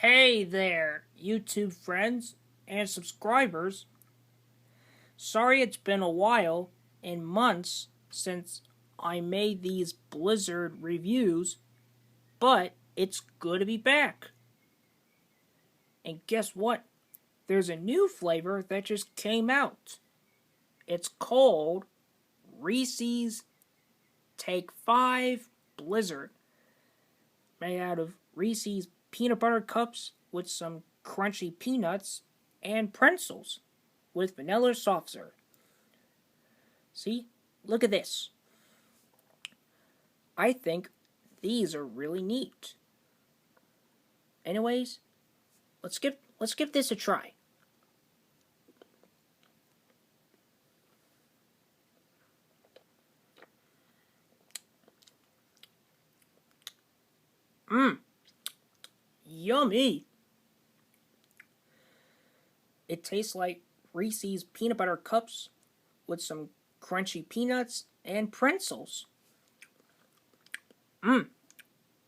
Hey there, YouTube friends and subscribers. Sorry it's been a while and months since I made these Blizzard reviews, but it's good to be back. And guess what? There's a new flavor that just came out. It's called Reese's Take 5 Blizzard, made out of Reese's peanut butter cups with some crunchy peanuts and pretzels with vanilla soft serve. See? Look at this. I think these are really neat. Anyways, let's give this a try. Yummy. It tastes like Reese's peanut butter cups with some crunchy peanuts and pretzels.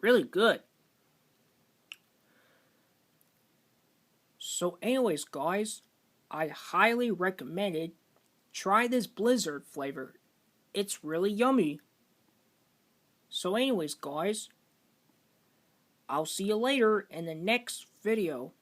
Really good. So anyways, guys, I highly recommend it. Try this Blizzard flavor. It's really yummy. So anyways, guys, I'll see you later in the next video.